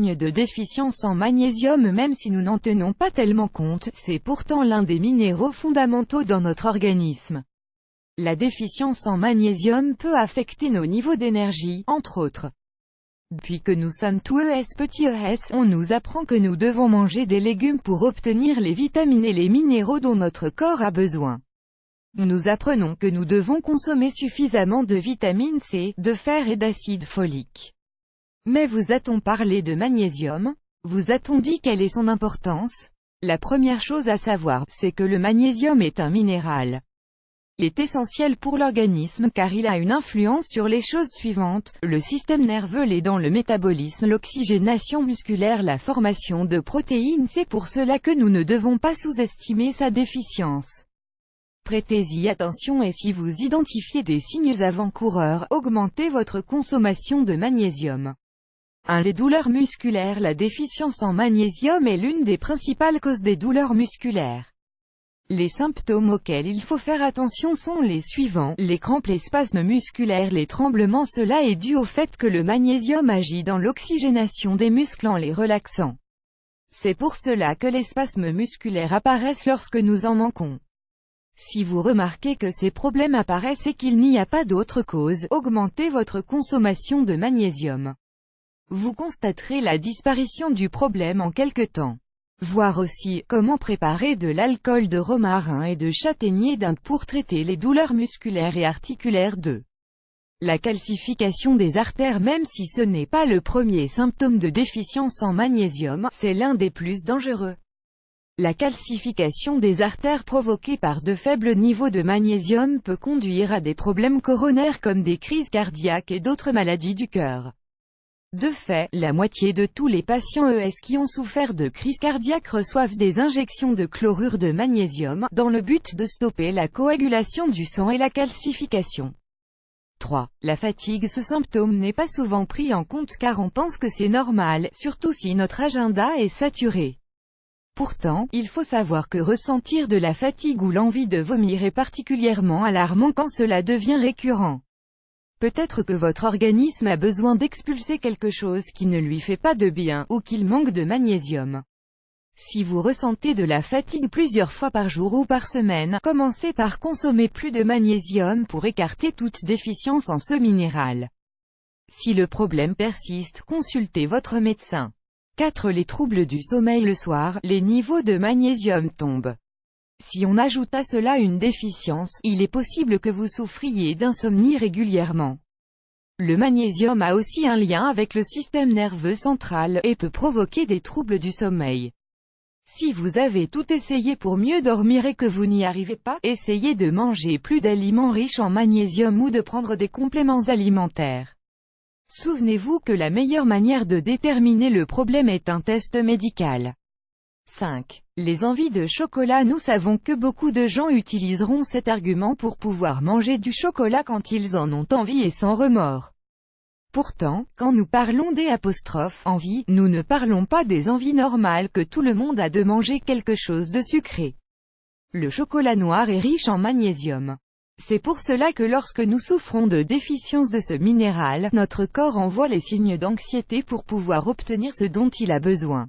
signes de déficience en magnésium même si nous n'en tenons pas tellement compte, c'est pourtant l'un des minéraux fondamentaux dans notre organisme. La déficience en magnésium peut affecter nos niveaux d'énergie, entre autres. Depuis que nous sommes tout petit es, on nous apprend que nous devons manger des légumes pour obtenir les vitamines et les minéraux dont notre corps a besoin. Nous apprenons que nous devons consommer suffisamment de vitamine C, de fer et d'acide folique. Mais vous a-t-on parlé de magnésium? Vous a-t-on dit quelle est son importance? La première chose à savoir, c'est que le magnésium est un minéral. Il est essentiel pour l'organisme car il a une influence sur les choses suivantes, le système nerveux, les dents, le métabolisme, l'oxygénation musculaire, la formation de protéines. C'est pour cela que nous ne devons pas sous-estimer sa déficience. Prêtez-y attention et si vous identifiez des signes avant-coureurs, augmentez votre consommation de magnésium. 1. Les douleurs musculaires. La déficience en magnésium est l'une des principales causes des douleurs musculaires. Les symptômes auxquels il faut faire attention sont les suivants, les crampes, les spasmes musculaires, les tremblements. Cela est dû au fait que le magnésium agit dans l'oxygénation des muscles en les relaxant. C'est pour cela que les spasmes musculaires apparaissent lorsque nous en manquons. Si vous remarquez que ces problèmes apparaissent et qu'il n'y a pas d'autre cause, augmentez votre consommation de magnésium. Vous constaterez la disparition du problème en quelque temps. Voir aussi, comment préparer de l'alcool de romarin et de châtaignier d'Inde pour traiter les douleurs musculaires et articulaires. 2. La calcification des artères. Même si ce n'est pas le premier symptôme de déficience en magnésium, c'est l'un des plus dangereux. La calcification des artères provoquée par de faibles niveaux de magnésium peut conduire à des problèmes coronaires comme des crises cardiaques et d'autres maladies du cœur. De fait, la moitié de tous les patients qui ont souffert de crise cardiaque reçoivent des injections de chlorure de magnésium, dans le but de stopper la coagulation du sang et la calcification. 3. La fatigue. Ce symptôme n'est pas souvent pris en compte car on pense que c'est normal, surtout si notre agenda est saturé. Pourtant, il faut savoir que ressentir de la fatigue ou l'envie de vomir est particulièrement alarmant quand cela devient récurrent. Peut-être que votre organisme a besoin d'expulser quelque chose qui ne lui fait pas de bien, ou qu'il manque de magnésium. Si vous ressentez de la fatigue plusieurs fois par jour ou par semaine, commencez par consommer plus de magnésium pour écarter toute déficience en ce minéral. Si le problème persiste, consultez votre médecin. 4. Les troubles du sommeil. Le soir, les niveaux de magnésium tombent. Si on ajoute à cela une déficience, il est possible que vous souffriez d'insomnie régulièrement. Le magnésium a aussi un lien avec le système nerveux central, et peut provoquer des troubles du sommeil. Si vous avez tout essayé pour mieux dormir et que vous n'y arrivez pas, essayez de manger plus d'aliments riches en magnésium ou de prendre des compléments alimentaires. Souvenez-vous que la meilleure manière de déterminer le problème est un test médical. 5. Les envies de chocolat. Nous savons que beaucoup de gens utiliseront cet argument pour pouvoir manger du chocolat quand ils en ont envie et sans remords. Pourtant, quand nous parlons des envies, nous ne parlons pas des envies normales que tout le monde a de manger quelque chose de sucré. Le chocolat noir est riche en magnésium. C'est pour cela que lorsque nous souffrons de déficience de ce minéral, notre corps envoie les signes d'anxiété pour pouvoir obtenir ce dont il a besoin.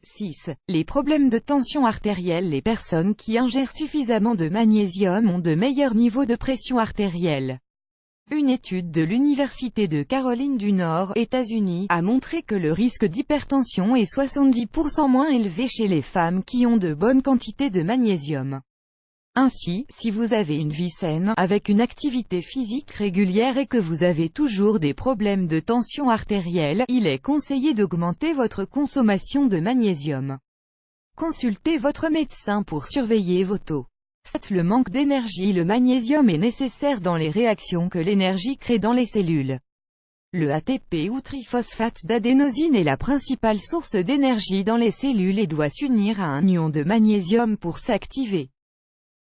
6. Les problèmes de tension artérielle. Les personnes qui ingèrent suffisamment de magnésium ont de meilleurs niveaux de pression artérielle. Une étude de l'Université de Caroline du Nord, États-Unis, a montré que le risque d'hypertension est 70% moins élevé chez les femmes qui ont de bonnes quantités de magnésium. Ainsi, si vous avez une vie saine, avec une activité physique régulière et que vous avez toujours des problèmes de tension artérielle, il est conseillé d'augmenter votre consommation de magnésium. Consultez votre médecin pour surveiller vos taux. 7. Le manque d'énergie. Le magnésium est nécessaire dans les réactions que l'énergie crée dans les cellules. Le ATP ou triphosphate d'adénosine est la principale source d'énergie dans les cellules et doit s'unir à un ion de magnésium pour s'activer.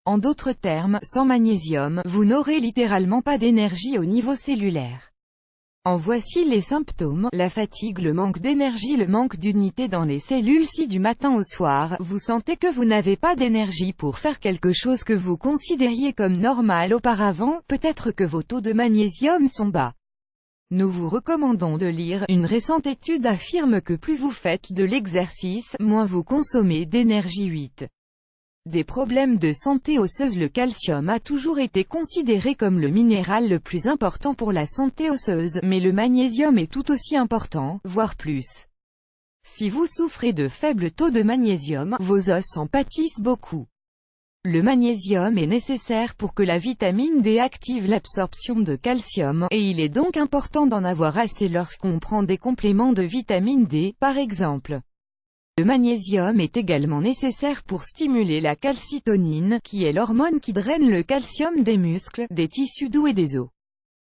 En d'autres termes, sans magnésium, vous n'aurez littéralement pas d'énergie au niveau cellulaire. En voici les symptômes: la fatigue, le manque d'énergie, le manque d'unité dans les cellules. Si du matin au soir, vous sentez que vous n'avez pas d'énergie pour faire quelque chose que vous considériez comme normal auparavant, peut-être que vos taux de magnésium sont bas. Nous vous recommandons de lire. Une récente étude affirme que plus vous faites de l'exercice, moins vous consommez d'énergie. 8. Des problèmes de santé osseuse. Le calcium a toujours été considéré comme le minéral le plus important pour la santé osseuse, mais le magnésium est tout aussi important, voire plus. Si vous souffrez de faibles taux de magnésium, vos os en pâtissent beaucoup. Le magnésium est nécessaire pour que la vitamine D active l'absorption de calcium, et il est donc important d'en avoir assez lorsqu'on prend des compléments de vitamine D, par exemple. Le magnésium est également nécessaire pour stimuler la calcitonine, qui est l'hormone qui draine le calcium des muscles, des tissus doux et des os.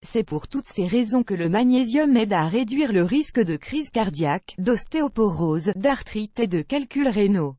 C'est pour toutes ces raisons que le magnésium aide à réduire le risque de crise cardiaque, d'ostéoporose, d'arthrite et de calculs rénaux.